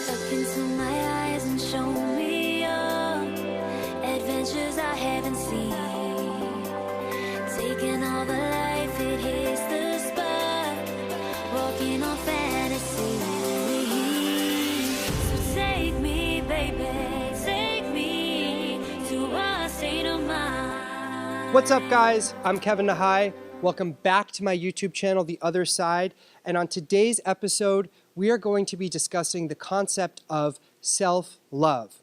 Look into my eyes and show me adventures I haven't seen. Taking all the life, it hits the spot. Walking on fantasy. So take me, baby, take me to a state of mind. What's up, guys? I'm Kevin Nahai. Welcome back to my YouTube channel, The Other Side. And on today's episode, we are going to be discussing the concept of self-love.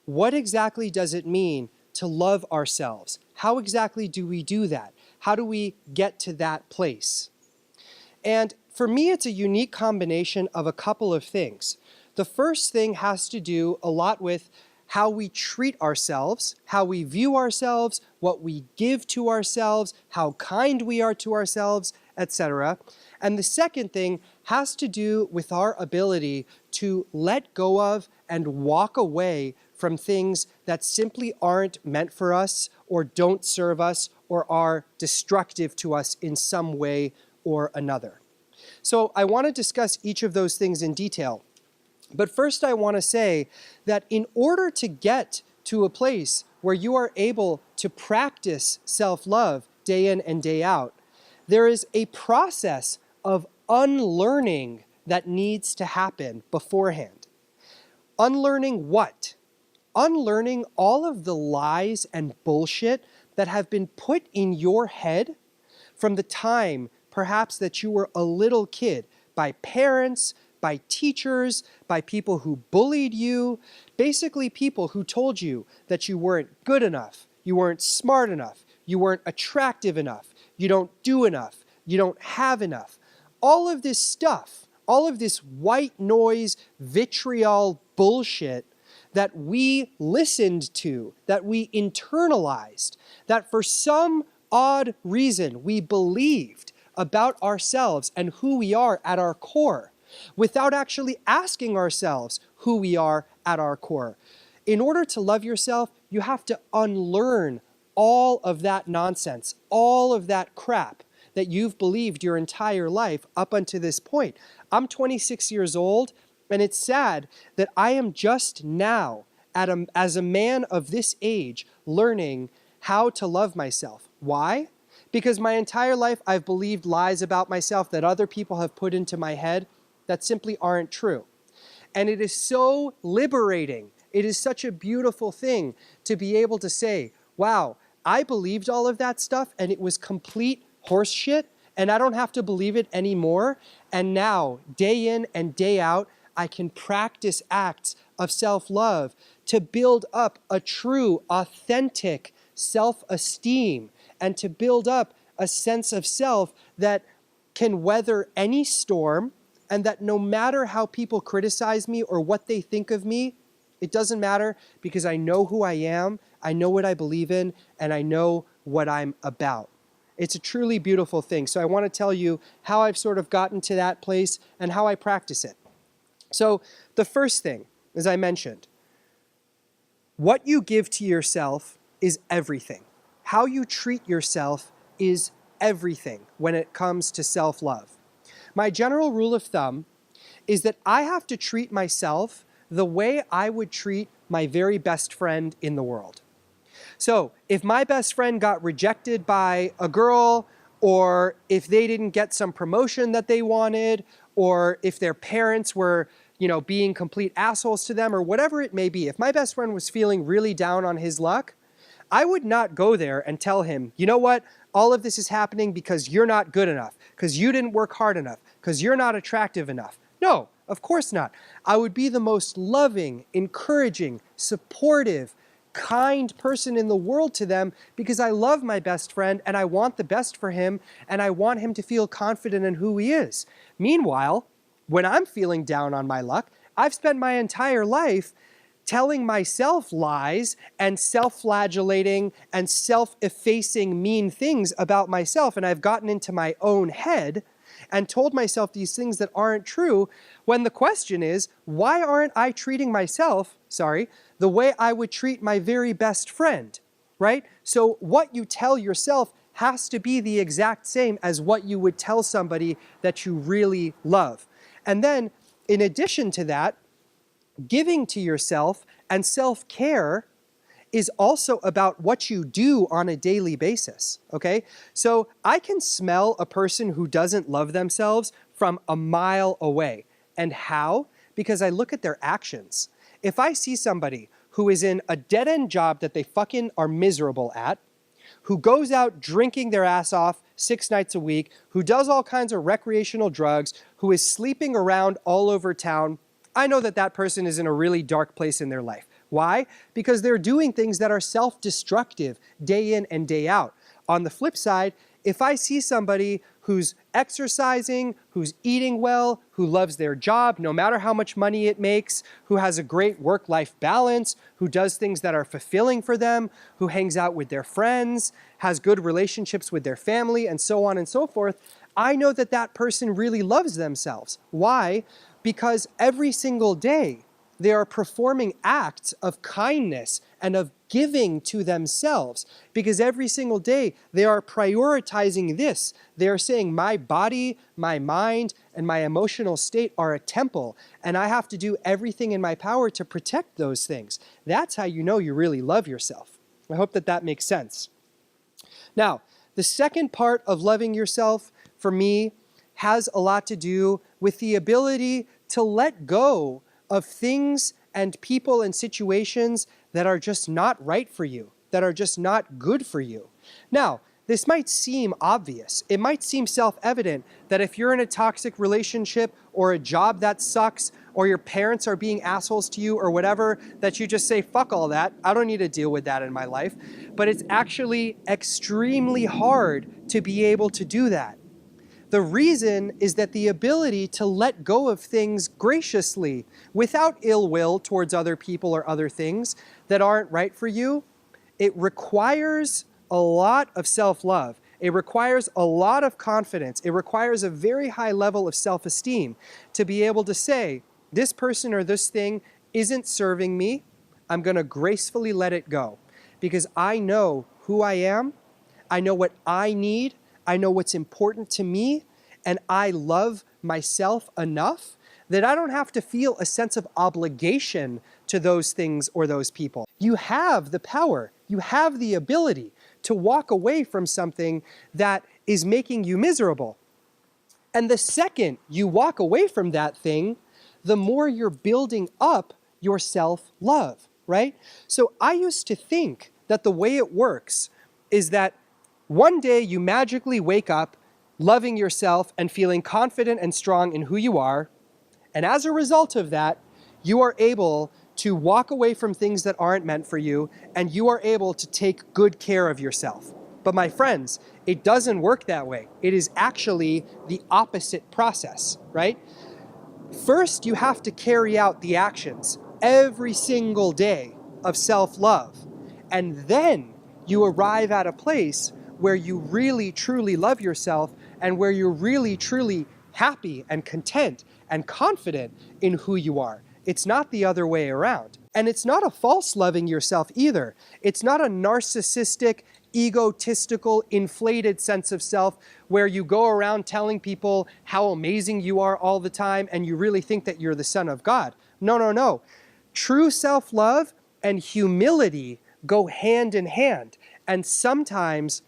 What exactly does it mean to love ourselves? How exactly do we do that? How do we get to that place? And for me, it's a unique combination of a couple of things. The first thing has to do a lot with how we treat ourselves, how we view ourselves, what we give to ourselves, how kind we are to ourselves, etc. And the second thing has to do with our ability to let go of and walk away from things that simply aren't meant for us or don't serve us or are destructive to us in some way or another. So I want to discuss each of those things in detail. But first I want to say that in order to get to a place where you are able to practice self-love day in and day out, there is a process of unlearning that needs to happen beforehand. Unlearning what? Unlearning all of the lies and bullshit that have been put in your head from the time perhaps that you were a little kid by parents, by teachers, by people who bullied you, basically people who told you that you weren't good enough, you weren't smart enough, you weren't attractive enough, you don't do enough, you don't have enough. All of this stuff, all of this white noise, vitriol bullshit that we listened to, that we internalized, that for some odd reason we believed about ourselves and who we are at our core, without actually asking ourselves who we are at our core. In order to love yourself, you have to unlearn all of that nonsense, all of that crap that you've believed your entire life up until this point. I'm 26 years old, and it's sad that I am just now, as a man of this age, learning how to love myself. Why? Because my entire life I've believed lies about myself that other people have put into my head that simply aren't true. And it is so liberating. It is such a beautiful thing to be able to say, wow, I believed all of that stuff and it was complete horse shit and I don't have to believe it anymore. And now, day in and day out, I can practice acts of self-love to build up a true, authentic self-esteem and to build up a sense of self that can weather any storm, and that no matter how people criticize me or what they think of me, it doesn't matter because I know who I am, I know what I believe in, and I know what I'm about. It's a truly beautiful thing. So I want to tell you how I've sort of gotten to that place and how I practice it. So the first thing, as I mentioned, what you give to yourself is everything. How you treat yourself is everything when it comes to self-love. My general rule of thumb is that I have to treat myself the way I would treat my very best friend in the world. So if my best friend got rejected by a girl, or if they didn't get some promotion that they wanted, or if their parents were, being complete assholes to them, or whatever it may be, if my best friend was feeling really down on his luck, I would not go there and tell him, you know what? All of this is happening because you're not good enough, because you didn't work hard enough, because you're not attractive enough. No, of course not. I would be the most loving, encouraging, supportive, kind person in the world to them because I love my best friend and I want the best for him and I want him to feel confident in who he is. Meanwhile, when I'm feeling down on my luck, I've spent my entire life telling myself lies and self-flagellating and self-effacing mean things about myself. And I've gotten into my own head and told myself these things that aren't true, when the question is, why aren't I treating myself, the way I would treat my very best friend, right? So what you tell yourself has to be the exact same as what you would tell somebody that you really love. And then, in addition to that, giving to yourself and self-care is also about what you do on a daily basis, okay? So I can smell a person who doesn't love themselves from a mile away. And how? Because I look at their actions. If I see somebody who is in a dead-end job that they fucking are miserable at, who goes out drinking their ass off 6 nights a week, who does all kinds of recreational drugs, who is sleeping around all over town, I know that that person is in a really dark place in their life. Why? Because they're doing things that are self-destructive day in and day out. On the flip side, if I see somebody who's exercising, who's eating well, who loves their job, no matter how much money it makes, who has a great work-life balance, who does things that are fulfilling for them, who hangs out with their friends, has good relationships with their family, and so on and so forth, I know that that person really loves themselves. Why? Because every single day, they are performing acts of kindness and of giving to themselves, because every single day they are prioritizing this. They are saying, my body, my mind, and my emotional state are a temple, and I have to do everything in my power to protect those things. That's how you know you really love yourself. I hope that that makes sense. Now, the second part of loving yourself, for me, has a lot to do with the ability to let go of things and people and situations that are just not right for you, that are just not good for you. Now, this might seem obvious. It might seem self-evident that if you're in a toxic relationship or a job that sucks or your parents are being assholes to you or whatever, that you just say, fuck all that. I don't need to deal with that in my life. But it's actually extremely hard to be able to do that. The reason is that the ability to let go of things graciously, without ill will towards other people or other things that aren't right for you, it requires a lot of self-love. It requires a lot of confidence. It requires a very high level of self-esteem to be able to say, this person or this thing isn't serving me. I'm going to gracefully let it go because I know who I am. I know what I need. I know what's important to me, and I love myself enough that I don't have to feel a sense of obligation to those things or those people. You have the power, you have the ability to walk away from something that is making you miserable. And the second you walk away from that thing, the more you're building up your self-love, right? So I used to think that the way it works is that one day you magically wake up loving yourself and feeling confident and strong in who you are. And as a result of that, you are able to walk away from things that aren't meant for you, and you are able to take good care of yourself. But my friends, it doesn't work that way. It is actually the opposite process, right? First, you have to carry out the actions every single day of self-love. And then you arrive at a place where you really truly love yourself and where you're really truly happy and content and confident in who you are. It's not the other way around. And it's not a false loving yourself either. It's not a narcissistic, egotistical, inflated sense of self where you go around telling people how amazing you are all the time and you really think that you're the son of God. No, no, no. True self-love and humility go hand in hand. And sometimes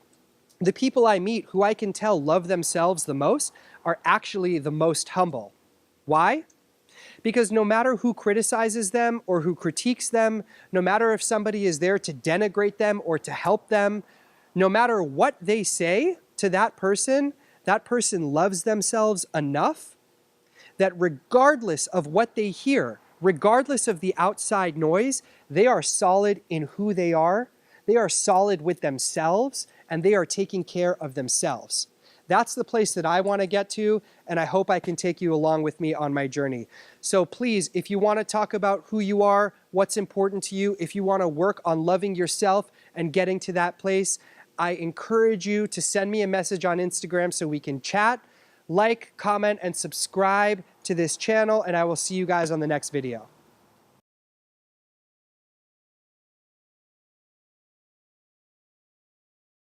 the people I meet who I can tell love themselves the most are actually the most humble. Why? Because no matter who criticizes them or who critiques them, no matter if somebody is there to denigrate them or to help them, no matter what they say to that person loves themselves enough that regardless of what they hear, regardless of the outside noise, they are solid in who they are solid with themselves, and they are taking care of themselves. That's the place that I want to get to, and I hope I can take you along with me on my journey. So please, if you want to talk about who you are, what's important to you, if you want to work on loving yourself and getting to that place, I encourage you to send me a message on Instagram so we can chat. Like, comment, and subscribe to this channel, and I will see you guys on the next video.